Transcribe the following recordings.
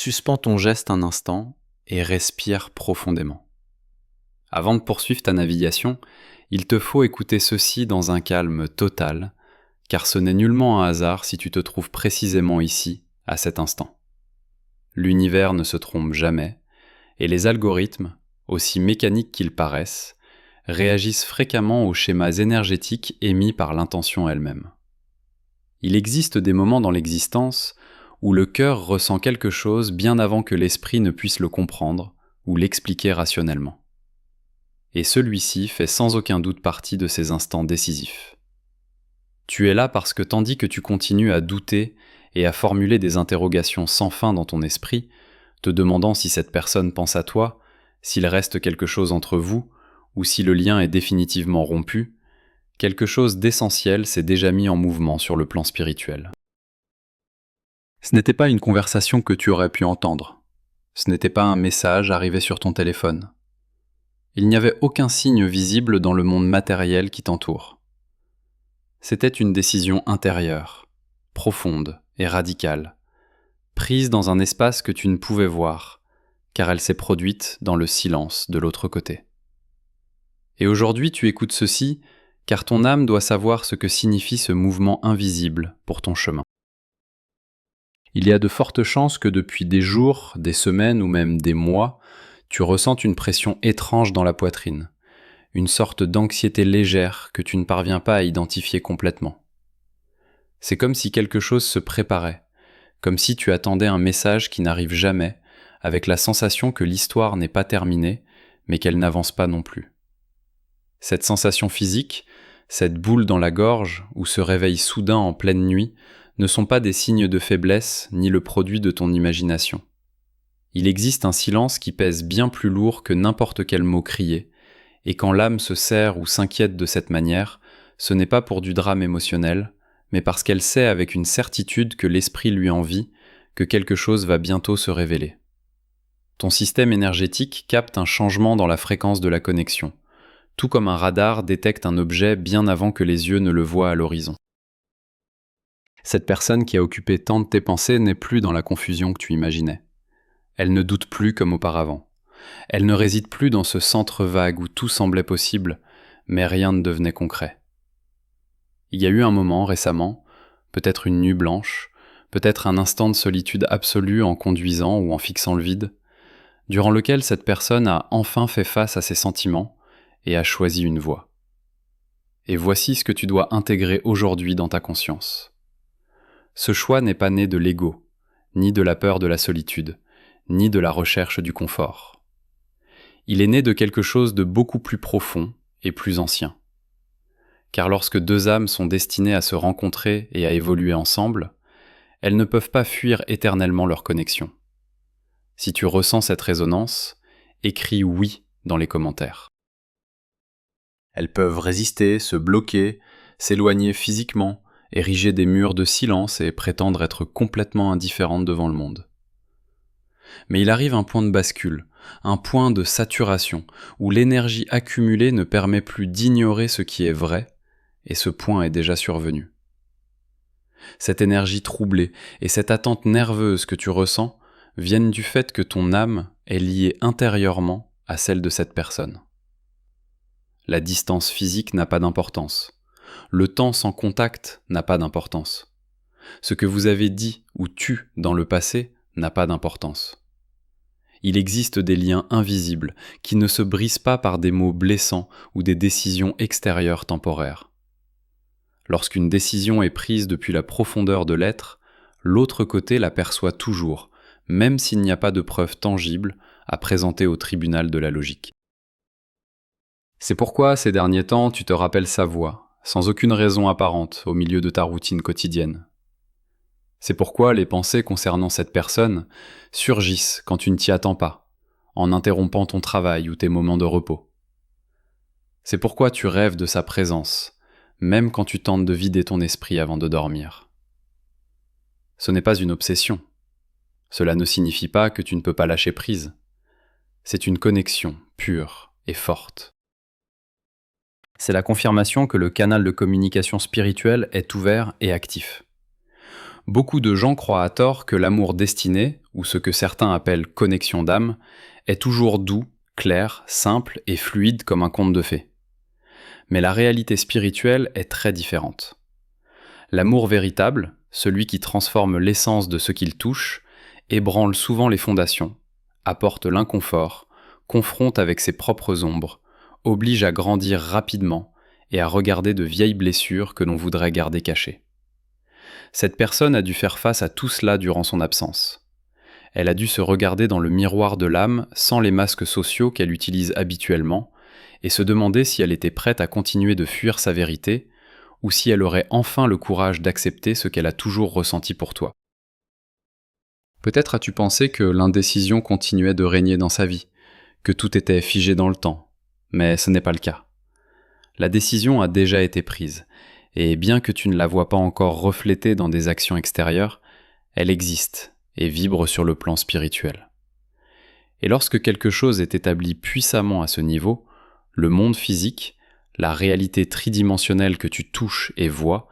Suspends ton geste un instant et respire profondément. Avant de poursuivre ta navigation, il te faut écouter ceci dans un calme total, car ce n'est nullement un hasard si tu te trouves précisément ici, à cet instant. L'univers ne se trompe jamais, et les algorithmes, aussi mécaniques qu'ils paraissent, réagissent fréquemment aux schémas énergétiques émis par l'intention elle-même. Il existe des moments dans l'existence où le cœur ressent quelque chose bien avant que l'esprit ne puisse le comprendre ou l'expliquer rationnellement. Et celui-ci fait sans aucun doute partie de ces instants décisifs. Tu es là parce que tandis que tu continues à douter et à formuler des interrogations sans fin dans ton esprit, te demandant si cette personne pense à toi, s'il reste quelque chose entre vous, ou si le lien est définitivement rompu, quelque chose d'essentiel s'est déjà mis en mouvement sur le plan spirituel. Ce n'était pas une conversation que tu aurais pu entendre. Ce n'était pas un message arrivé sur ton téléphone. Il n'y avait aucun signe visible dans le monde matériel qui t'entoure. C'était une décision intérieure, profonde et radicale, prise dans un espace que tu ne pouvais voir, car elle s'est produite dans le silence de l'autre côté. Et aujourd'hui, tu écoutes ceci, car ton âme doit savoir ce que signifie ce mouvement invisible pour ton chemin. Il y a de fortes chances que depuis des jours, des semaines ou même des mois, tu ressentes une pression étrange dans la poitrine, une sorte d'anxiété légère que tu ne parviens pas à identifier complètement. C'est comme si quelque chose se préparait, comme si tu attendais un message qui n'arrive jamais, avec la sensation que l'histoire n'est pas terminée, mais qu'elle n'avance pas non plus. Cette sensation physique, cette boule dans la gorge ou ce réveil soudain en pleine nuit, ne sont pas des signes de faiblesse ni le produit de ton imagination. Il existe un silence qui pèse bien plus lourd que n'importe quel mot crié, et quand l'âme se serre ou s'inquiète de cette manière, ce n'est pas pour du drame émotionnel, mais parce qu'elle sait avec une certitude que l'esprit lui envie, que quelque chose va bientôt se révéler. Ton système énergétique capte un changement dans la fréquence de la connexion, tout comme un radar détecte un objet bien avant que les yeux ne le voient à l'horizon. Cette personne qui a occupé tant de tes pensées n'est plus dans la confusion que tu imaginais. Elle ne doute plus comme auparavant. Elle ne réside plus dans ce centre vague où tout semblait possible, mais rien ne devenait concret. Il y a eu un moment récemment, peut-être une nuit blanche, peut-être un instant de solitude absolue en conduisant ou en fixant le vide, durant lequel cette personne a enfin fait face à ses sentiments et a choisi une voie. Et voici ce que tu dois intégrer aujourd'hui dans ta conscience. Ce choix n'est pas né de l'ego, ni de la peur de la solitude, ni de la recherche du confort. Il est né de quelque chose de beaucoup plus profond et plus ancien. Car lorsque deux âmes sont destinées à se rencontrer et à évoluer ensemble, elles ne peuvent pas fuir éternellement leur connexion. Si tu ressens cette résonance, écris oui dans les commentaires. Elles peuvent résister, se bloquer, s'éloigner physiquement, ériger des murs de silence et prétendre être complètement indifférentes devant le monde. Mais il arrive un point de bascule, un point de saturation, où l'énergie accumulée ne permet plus d'ignorer ce qui est vrai, et ce point est déjà survenu. Cette énergie troublée et cette attente nerveuse que tu ressens viennent du fait que ton âme est liée intérieurement à celle de cette personne. La distance physique n'a pas d'importance. Le temps sans contact n'a pas d'importance. Ce que vous avez dit ou tu dans le passé n'a pas d'importance. Il existe des liens invisibles qui ne se brisent pas par des mots blessants ou des décisions extérieures temporaires. Lorsqu'une décision est prise depuis la profondeur de l'être, l'autre côté la perçoit toujours, même s'il n'y a pas de preuves tangibles à présenter au tribunal de la logique. C'est pourquoi, ces derniers temps, tu te rappelles sa voix, sans aucune raison apparente, au milieu de ta routine quotidienne. C'est pourquoi les pensées concernant cette personne surgissent quand tu ne t'y attends pas, en interrompant ton travail ou tes moments de repos. C'est pourquoi tu rêves de sa présence, même quand tu tentes de vider ton esprit avant de dormir. Ce n'est pas une obsession. Cela ne signifie pas que tu ne peux pas lâcher prise. C'est une connexion pure et forte. C'est la confirmation que le canal de communication spirituelle est ouvert et actif. Beaucoup de gens croient à tort que l'amour destiné, ou ce que certains appellent connexion d'âme, est toujours doux, clair, simple et fluide comme un conte de fées. Mais la réalité spirituelle est très différente. L'amour véritable, celui qui transforme l'essence de ce qu'il touche, ébranle souvent les fondations, apporte l'inconfort, confronte avec ses propres ombres, oblige à grandir rapidement et à regarder de vieilles blessures que l'on voudrait garder cachées. Cette personne a dû faire face à tout cela durant son absence. Elle a dû se regarder dans le miroir de l'âme sans les masques sociaux qu'elle utilise habituellement et se demander si elle était prête à continuer de fuir sa vérité ou si elle aurait enfin le courage d'accepter ce qu'elle a toujours ressenti pour toi. Peut-être as-tu pensé que l'indécision continuait de régner dans sa vie, que tout était figé dans le temps, mais ce n'est pas le cas. La décision a déjà été prise, et bien que tu ne la vois pas encore reflétée dans des actions extérieures, elle existe et vibre sur le plan spirituel. Et lorsque quelque chose est établi puissamment à ce niveau, le monde physique, la réalité tridimensionnelle que tu touches et vois,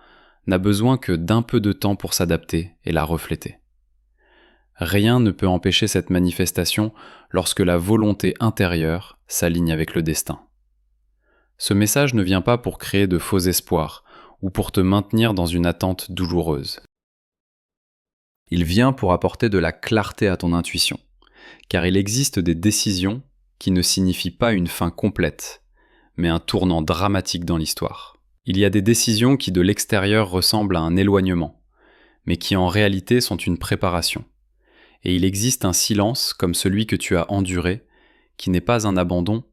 n'a besoin que d'un peu de temps pour s'adapter et la refléter. Rien ne peut empêcher cette manifestation lorsque la volonté intérieure s'aligne avec le destin. Ce message ne vient pas pour créer de faux espoirs ou pour te maintenir dans une attente douloureuse. Il vient pour apporter de la clarté à ton intuition, car il existe des décisions qui ne signifient pas une fin complète, mais un tournant dramatique dans l'histoire. Il y a des décisions qui de l'extérieur ressemblent à un éloignement, mais qui en réalité sont une préparation. Et il existe un silence comme celui que tu as enduré, qui n'est pas un abandon,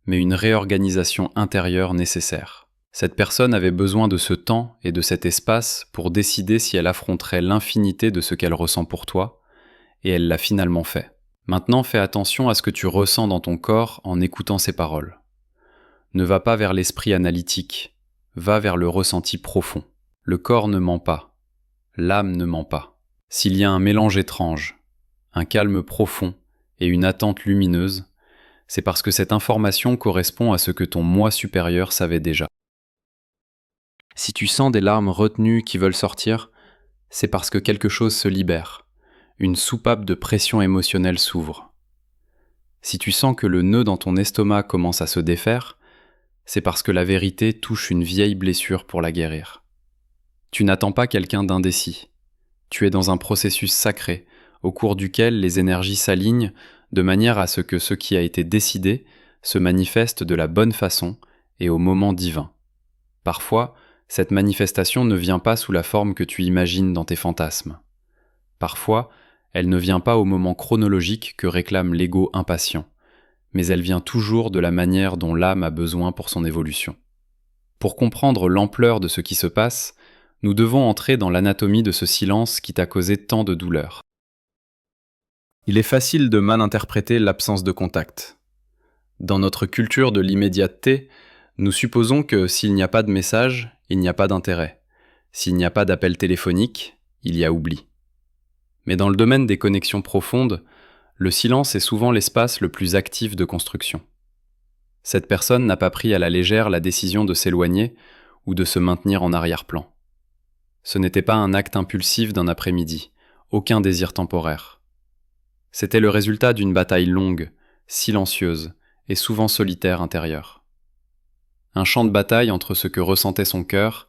mais une réorganisation intérieure nécessaire. Cette personne avait besoin de ce temps et de cet espace pour décider si elle affronterait l'infinité de ce qu'elle ressent pour toi, et elle l'a finalement fait. Maintenant, fais attention à ce que tu ressens dans ton corps en écoutant ces paroles. Ne va pas vers l'esprit analytique, va vers le ressenti profond. Le corps ne ment pas, l'âme ne ment pas. S'il y a un mélange étrange, un calme profond et une attente lumineuse, c'est parce que cette information correspond à ce que ton moi supérieur savait déjà. Si tu sens des larmes retenues qui veulent sortir, c'est parce que quelque chose se libère, une soupape de pression émotionnelle s'ouvre. Si tu sens que le nœud dans ton estomac commence à se défaire, c'est parce que la vérité touche une vieille blessure pour la guérir. Tu n'attends pas quelqu'un d'indécis. Tu es dans un processus sacré, au cours duquel les énergies s'alignent de manière à ce que ce qui a été décidé se manifeste de la bonne façon et au moment divin. Parfois, cette manifestation ne vient pas sous la forme que tu imagines dans tes fantasmes. Parfois, elle ne vient pas au moment chronologique que réclame l'ego impatient, mais elle vient toujours de la manière dont l'âme a besoin pour son évolution. Pour comprendre l'ampleur de ce qui se passe, nous devons entrer dans l'anatomie de ce silence qui t'a causé tant de douleur. Il est facile de mal interpréter l'absence de contact. Dans notre culture de l'immédiateté, nous supposons que s'il n'y a pas de message, il n'y a pas d'intérêt. S'il n'y a pas d'appel téléphonique, il y a oubli. Mais dans le domaine des connexions profondes, le silence est souvent l'espace le plus actif de construction. Cette personne n'a pas pris à la légère la décision de s'éloigner ou de se maintenir en arrière-plan. Ce n'était pas un acte impulsif d'un après-midi, aucun désir temporaire. C'était le résultat d'une bataille longue, silencieuse et souvent solitaire intérieure. Un champ de bataille entre ce que ressentait son cœur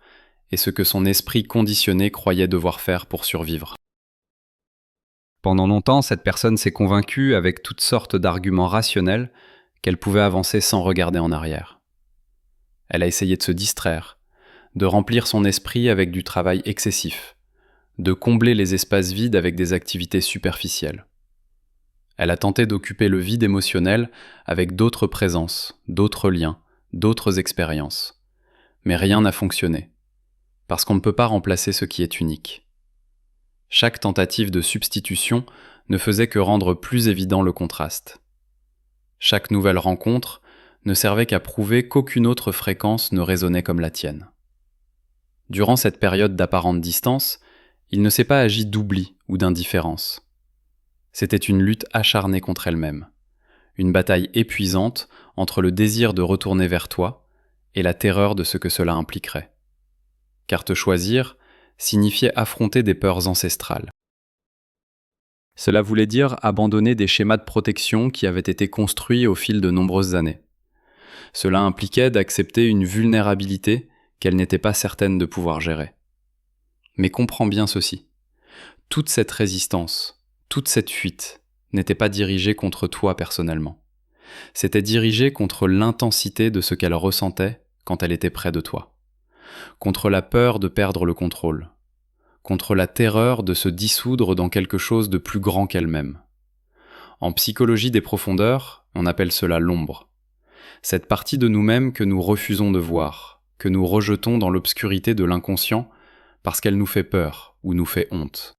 et ce que son esprit conditionné croyait devoir faire pour survivre. Pendant longtemps, cette personne s'est convaincue avec toutes sortes d'arguments rationnels qu'elle pouvait avancer sans regarder en arrière. Elle a essayé de se distraire, de remplir son esprit avec du travail excessif, de combler les espaces vides avec des activités superficielles. Elle a tenté d'occuper le vide émotionnel avec d'autres présences, d'autres liens, d'autres expériences. Mais rien n'a fonctionné, parce qu'on ne peut pas remplacer ce qui est unique. Chaque tentative de substitution ne faisait que rendre plus évident le contraste. Chaque nouvelle rencontre ne servait qu'à prouver qu'aucune autre fréquence ne résonnait comme la tienne. Durant cette période d'apparente distance, il ne s'est pas agi d'oubli ou d'indifférence. C'était une lutte acharnée contre elle-même, une bataille épuisante entre le désir de retourner vers toi et la terreur de ce que cela impliquerait. Car te choisir, signifiait affronter des peurs ancestrales. Cela voulait dire abandonner des schémas de protection qui avaient été construits au fil de nombreuses années. Cela impliquait d'accepter une vulnérabilité qu'elle n'était pas certaine de pouvoir gérer. Mais comprends bien ceci. Toute cette résistance, toute cette fuite n'était pas dirigée contre toi personnellement. C'était dirigée contre l'intensité de ce qu'elle ressentait quand elle était près de toi. Contre la peur de perdre le contrôle. Contre la terreur de se dissoudre dans quelque chose de plus grand qu'elle-même. En psychologie des profondeurs, on appelle cela l'ombre. Cette partie de nous-mêmes que nous refusons de voir, que nous rejetons dans l'obscurité de l'inconscient parce qu'elle nous fait peur ou nous fait honte.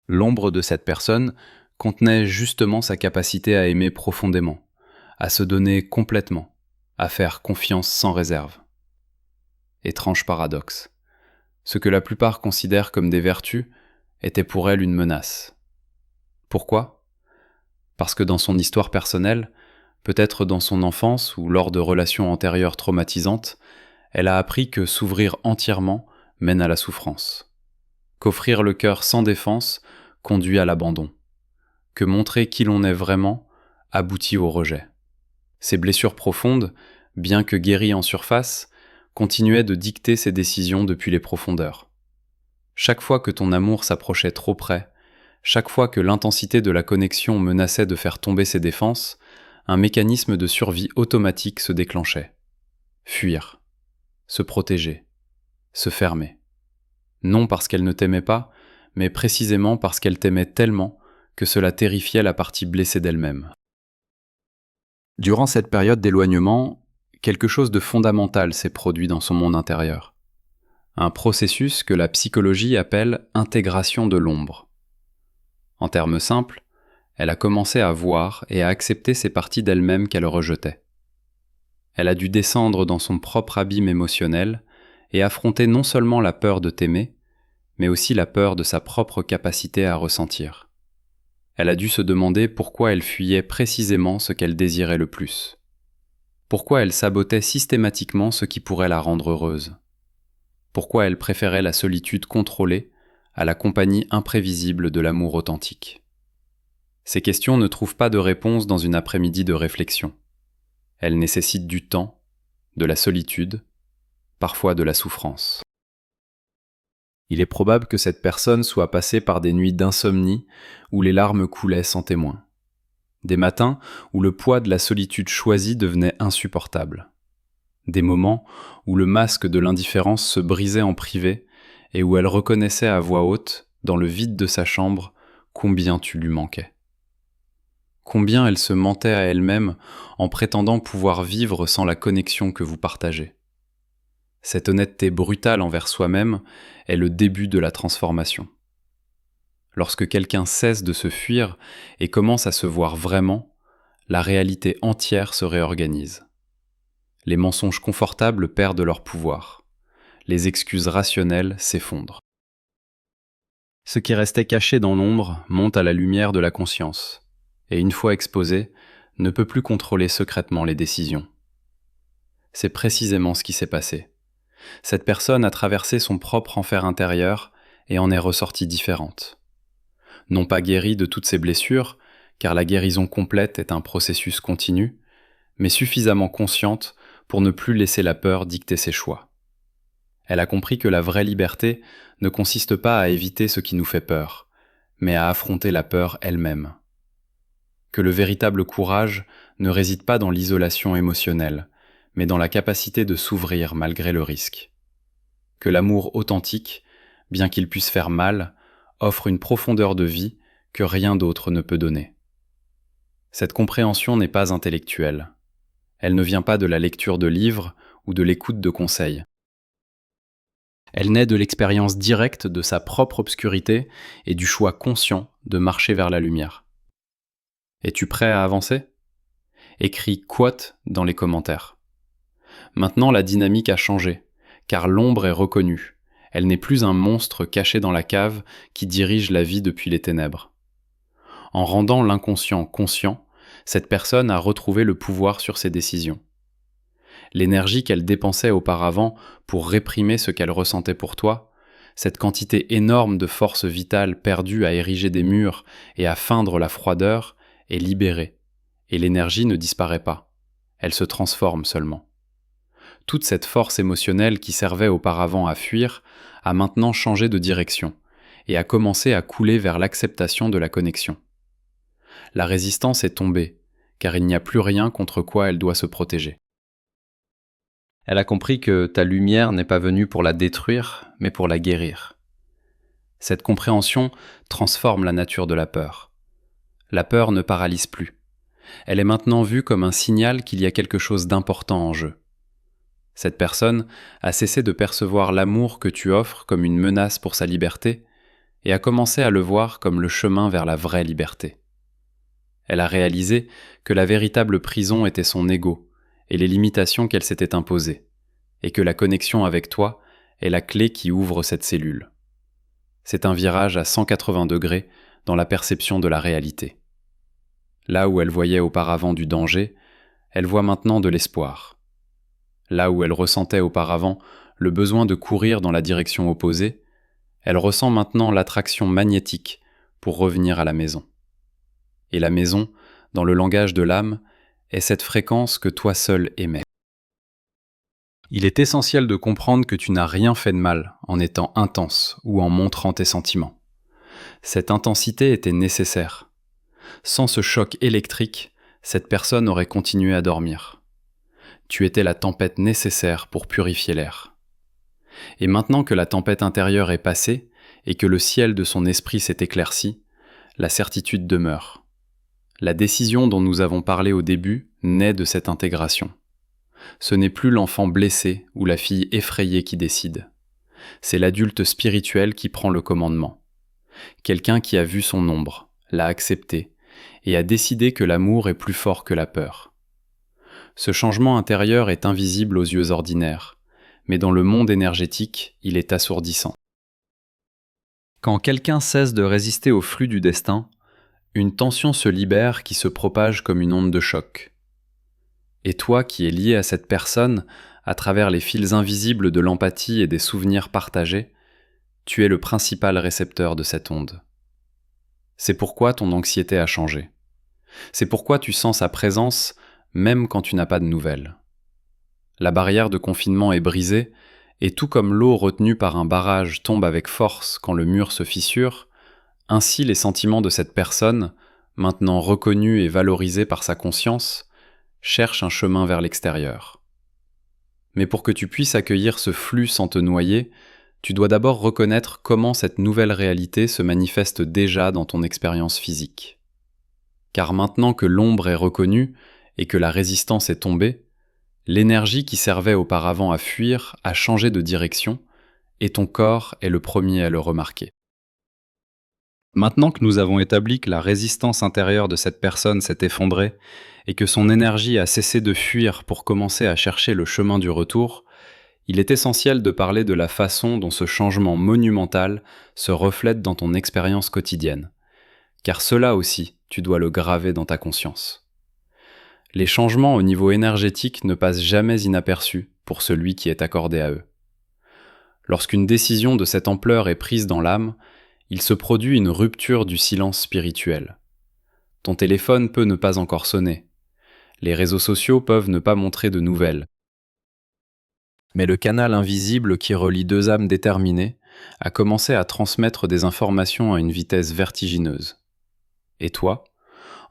L'ombre de cette personne contenait justement sa capacité à aimer profondément, à se donner complètement, à faire confiance sans réserve. Étrange paradoxe. Ce que la plupart considèrent comme des vertus était pour elle une menace. Pourquoi ? Parce que dans son histoire personnelle, peut-être dans son enfance ou lors de relations antérieures traumatisantes, elle a appris que s'ouvrir entièrement mène à la souffrance. Qu'offrir le cœur sans défense conduit à l'abandon. Que montrer qui l'on est vraiment aboutit au rejet. Ces blessures profondes, bien que guéries en surface, continuaient de dicter ses décisions depuis les profondeurs. Chaque fois que ton amour s'approchait trop près, chaque fois que l'intensité de la connexion menaçait de faire tomber ses défenses, un mécanisme de survie automatique se déclenchait. Fuir, se protéger, se fermer. Non parce qu'elle ne t'aimait pas, mais précisément parce qu'elle t'aimait tellement que cela terrifiait la partie blessée d'elle-même. Durant cette période d'éloignement, quelque chose de fondamental s'est produit dans son monde intérieur. Un processus que la psychologie appelle intégration de l'ombre. En termes simples, elle a commencé à voir et à accepter ces parties d'elle-même qu'elle rejetait. Elle a dû descendre dans son propre abîme émotionnel et affronter non seulement la peur de t'aimer, mais aussi la peur de sa propre capacité à ressentir. Elle a dû se demander pourquoi elle fuyait précisément ce qu'elle désirait le plus. Pourquoi elle sabotait systématiquement ce qui pourrait la rendre heureuse. Pourquoi elle préférait la solitude contrôlée à la compagnie imprévisible de l'amour authentique. Ces questions ne trouvent pas de réponse dans une après-midi de réflexion. Elles nécessitent du temps, de la solitude, parfois de la souffrance. Il est probable que cette personne soit passée par des nuits d'insomnie où les larmes coulaient sans témoin. Des matins où le poids de la solitude choisie devenait insupportable. Des moments où le masque de l'indifférence se brisait en privé et où elle reconnaissait à voix haute, dans le vide de sa chambre, combien tu lui manquais. Combien elle se mentait à elle-même en prétendant pouvoir vivre sans la connexion que vous partagez. Cette honnêteté brutale envers soi-même est le début de la transformation. Lorsque quelqu'un cesse de se fuir et commence à se voir vraiment, la réalité entière se réorganise. Les mensonges confortables perdent leur pouvoir. Les excuses rationnelles s'effondrent. Ce qui restait caché dans l'ombre monte à la lumière de la conscience, et une fois exposé, ne peut plus contrôler secrètement les décisions. C'est précisément ce qui s'est passé. Cette personne a traversé son propre enfer intérieur et en est ressortie différente. Non pas guérie de toutes ses blessures, car la guérison complète est un processus continu, mais suffisamment consciente pour ne plus laisser la peur dicter ses choix. Elle a compris que la vraie liberté ne consiste pas à éviter ce qui nous fait peur, mais à affronter la peur elle-même. Que le véritable courage ne réside pas dans l'isolation émotionnelle, mais dans la capacité de s'ouvrir malgré le risque. Que l'amour authentique, bien qu'il puisse faire mal, offre une profondeur de vie que rien d'autre ne peut donner. Cette compréhension n'est pas intellectuelle. Elle ne vient pas de la lecture de livres ou de l'écoute de conseils. Elle naît de l'expérience directe de sa propre obscurité et du choix conscient de marcher vers la lumière. Es-tu prêt à avancer ? Écris « quote » dans les commentaires. Maintenant, la dynamique a changé, car l'ombre est reconnue. Elle n'est plus un monstre caché dans la cave qui dirige la vie depuis les ténèbres. En rendant l'inconscient conscient, cette personne a retrouvé le pouvoir sur ses décisions. L'énergie qu'elle dépensait auparavant pour réprimer ce qu'elle ressentait pour toi cette quantité énorme de force vitale perdue à ériger des murs et à feindre la froideur est libérée, et l'énergie ne disparaît pas, elle se transforme seulement. Toute cette force émotionnelle qui servait auparavant à fuir a maintenant changé de direction et a commencé à couler vers l'acceptation de la connexion. La résistance est tombée, car il n'y a plus rien contre quoi elle doit se protéger. Elle a compris que ta lumière n'est pas venue pour la détruire, mais pour la guérir. Cette compréhension transforme la nature de la peur. La peur ne paralyse plus. Elle est maintenant vue comme un signal qu'il y a quelque chose d'important en jeu. Cette personne a cessé de percevoir l'amour que tu offres comme une menace pour sa liberté et a commencé à le voir comme le chemin vers la vraie liberté. Elle a réalisé que la véritable prison était son ego et les limitations qu'elle s'était imposées, et que la connexion avec toi est la clé qui ouvre cette cellule. C'est un virage à 180 degrés dans la perception de la réalité. Là où elle voyait auparavant du danger, elle voit maintenant de l'espoir. Là où elle ressentait auparavant le besoin de courir dans la direction opposée, elle ressent maintenant l'attraction magnétique pour revenir à la maison. Et la maison, dans le langage de l'âme, est cette fréquence que toi seul émets. Il est essentiel de comprendre que tu n'as rien fait de mal en étant intense ou en montrant tes sentiments. Cette intensité était nécessaire. Sans ce choc électrique, cette personne aurait continué à dormir. Tu étais la tempête nécessaire pour purifier l'air. Et maintenant que la tempête intérieure est passée et que le ciel de son esprit s'est éclairci, la certitude demeure. La décision dont nous avons parlé au début naît de cette intégration. Ce n'est plus l'enfant blessé ou la fille effrayée qui décide. C'est l'adulte spirituel qui prend le commandement. Quelqu'un qui a vu son ombre, l'a accepté et a décidé que l'amour est plus fort que la peur. Ce changement intérieur est invisible aux yeux ordinaires, mais dans le monde énergétique, il est assourdissant. Quand quelqu'un cesse de résister au flux du destin, une tension se libère qui se propage comme une onde de choc. Et toi qui es lié à cette personne, à travers les fils invisibles de l'empathie et des souvenirs partagés, tu es le principal récepteur de cette onde. C'est pourquoi ton anxiété a changé. C'est pourquoi tu sens sa présence même quand tu n'as pas de nouvelles. La barrière de confinement est brisée, et tout comme l'eau retenue par un barrage tombe avec force quand le mur se fissure, ainsi les sentiments de cette personne, maintenant reconnus et valorisés par sa conscience, cherchent un chemin vers l'extérieur. Mais pour que tu puisses accueillir ce flux sans te noyer, tu dois d'abord reconnaître comment cette nouvelle réalité se manifeste déjà dans ton expérience physique. Car maintenant que l'ombre est reconnue et que la résistance est tombée, l'énergie qui servait auparavant à fuir a changé de direction et ton corps est le premier à le remarquer. Maintenant que nous avons établi que la résistance intérieure de cette personne s'est effondrée et que son énergie a cessé de fuir pour commencer à chercher le chemin du retour, il est essentiel de parler de la façon dont ce changement monumental se reflète dans ton expérience quotidienne, car cela aussi, tu dois le graver dans ta conscience. Les changements au niveau énergétique ne passent jamais inaperçus pour celui qui est accordé à eux. Lorsqu'une décision de cette ampleur est prise dans l'âme, il se produit une rupture du silence spirituel. Ton téléphone peut ne pas encore sonner. Les réseaux sociaux peuvent ne pas montrer de nouvelles. Mais le canal invisible qui relie deux âmes déterminées a commencé à transmettre des informations à une vitesse vertigineuse. Et toi,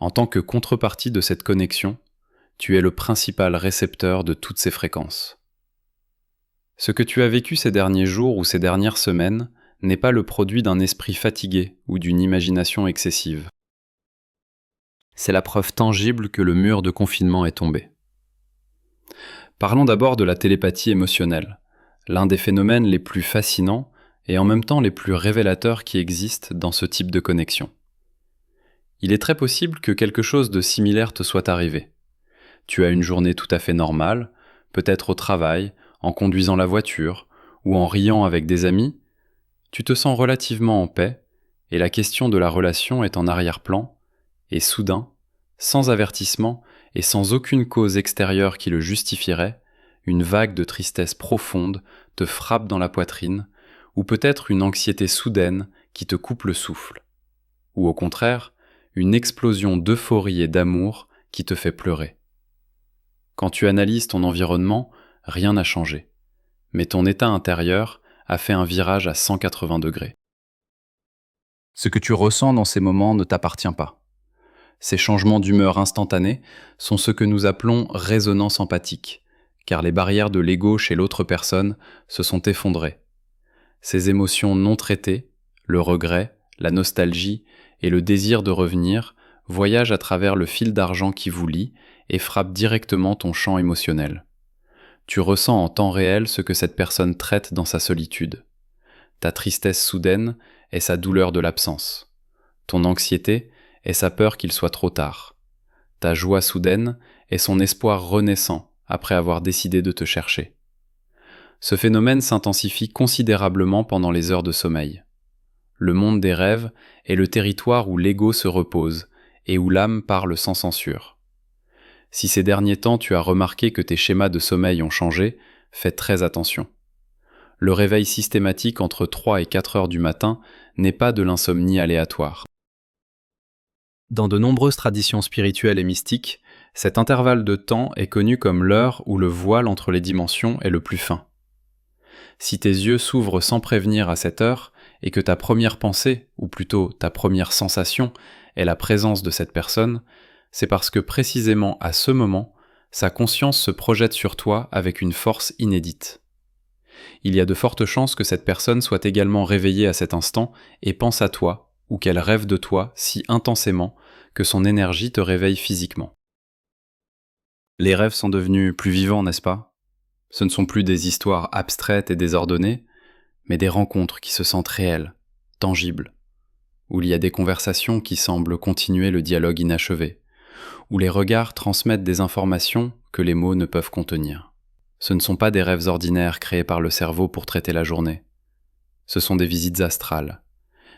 en tant que contrepartie de cette connexion, tu es le principal récepteur de toutes ces fréquences. Ce que tu as vécu ces derniers jours ou ces dernières semaines n'est pas le produit d'un esprit fatigué ou d'une imagination excessive. C'est la preuve tangible que le mur de confinement est tombé. Parlons d'abord de la télépathie émotionnelle, l'un des phénomènes les plus fascinants et en même temps les plus révélateurs qui existent dans ce type de connexion. Il est très possible que quelque chose de similaire te soit arrivé. Tu as une journée tout à fait normale, peut-être au travail, en conduisant la voiture ou en riant avec des amis. Tu te sens relativement en paix et la question de la relation est en arrière-plan et soudain, sans avertissement et sans aucune cause extérieure qui le justifierait, une vague de tristesse profonde te frappe dans la poitrine ou peut-être une anxiété soudaine qui te coupe le souffle, ou au contraire, une explosion d'euphorie et d'amour qui te fait pleurer. Quand tu analyses ton environnement, rien n'a changé, mais ton état intérieur a fait un virage à 180 degrés. Ce que tu ressens dans ces moments ne t'appartient pas. Ces changements d'humeur instantanés sont ce que nous appelons résonance empathique, car les barrières de l'ego chez l'autre personne se sont effondrées. Ces émotions non traitées, le regret, la nostalgie et le désir de revenir voyagent à travers le fil d'argent qui vous lie et frappent directement ton champ émotionnel. Tu ressens en temps réel ce que cette personne traite dans sa solitude. Ta tristesse soudaine est sa douleur de l'absence. Ton anxiété est sa peur qu'il soit trop tard. Ta joie soudaine est son espoir renaissant après avoir décidé de te chercher. Ce phénomène s'intensifie considérablement pendant les heures de sommeil. Le monde des rêves est le territoire où l'ego se repose et où l'âme parle sans censure. Si ces derniers temps tu as remarqué que tes schémas de sommeil ont changé, fais très attention. Le réveil systématique entre 3 et 4 heures du matin n'est pas de l'insomnie aléatoire. Dans de nombreuses traditions spirituelles et mystiques, cet intervalle de temps est connu comme l'heure où le voile entre les dimensions est le plus fin. Si tes yeux s'ouvrent sans prévenir à cette heure et que ta première pensée, ou plutôt ta première sensation, est la présence de cette personne, c'est parce que précisément à ce moment, sa conscience se projette sur toi avec une force inédite. Il y a de fortes chances que cette personne soit également réveillée à cet instant et pense à toi, ou qu'elle rêve de toi si intensément que son énergie te réveille physiquement. Les rêves sont devenus plus vivants, n'est-ce pas ? Ce ne sont plus des histoires abstraites et désordonnées, mais des rencontres qui se sentent réelles, tangibles, où il y a des conversations qui semblent continuer le dialogue inachevé, où les regards transmettent des informations que les mots ne peuvent contenir. Ce ne sont pas des rêves ordinaires créés par le cerveau pour traiter la journée. Ce sont des visites astrales,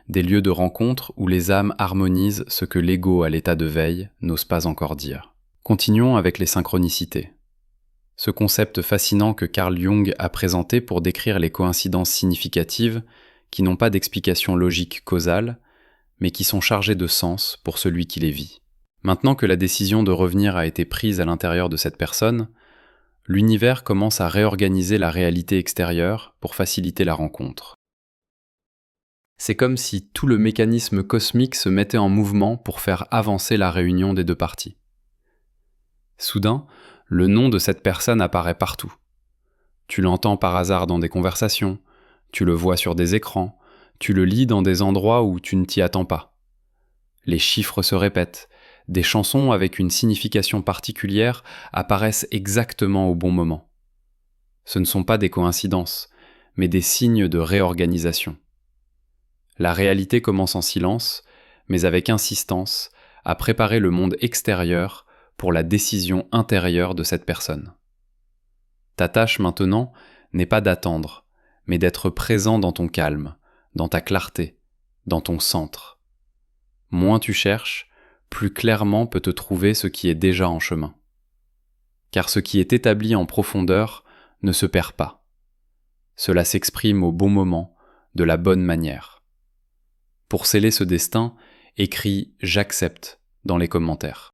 des lieux de rencontre où les âmes harmonisent ce que l'ego à l'état de veille n'ose pas encore dire. Continuons avec les synchronicités. Ce concept fascinant que Carl Jung a présenté pour décrire les coïncidences significatives qui n'ont pas d'explication logique causale, mais qui sont chargées de sens pour celui qui les vit. Maintenant que la décision de revenir a été prise à l'intérieur de cette personne, l'univers commence à réorganiser la réalité extérieure pour faciliter la rencontre. C'est comme si tout le mécanisme cosmique se mettait en mouvement pour faire avancer la réunion des deux parties. Soudain, le nom de cette personne apparaît partout. Tu l'entends par hasard dans des conversations, tu le vois sur des écrans, tu le lis dans des endroits où tu ne t'y attends pas. Les chiffres se répètent, des chansons avec une signification particulière apparaissent exactement au bon moment. Ce ne sont pas des coïncidences, mais des signes de réorganisation. La réalité commence en silence, mais avec insistance, à préparer le monde extérieur pour la décision intérieure de cette personne. Ta tâche maintenant n'est pas d'attendre, mais d'être présent dans ton calme, dans ta clarté, dans ton centre. Moins tu cherches, plus clairement peut te trouver ce qui est déjà en chemin. Car ce qui est établi en profondeur ne se perd pas. Cela s'exprime au bon moment, de la bonne manière. Pour sceller ce destin, écris « J'accepte » dans les commentaires.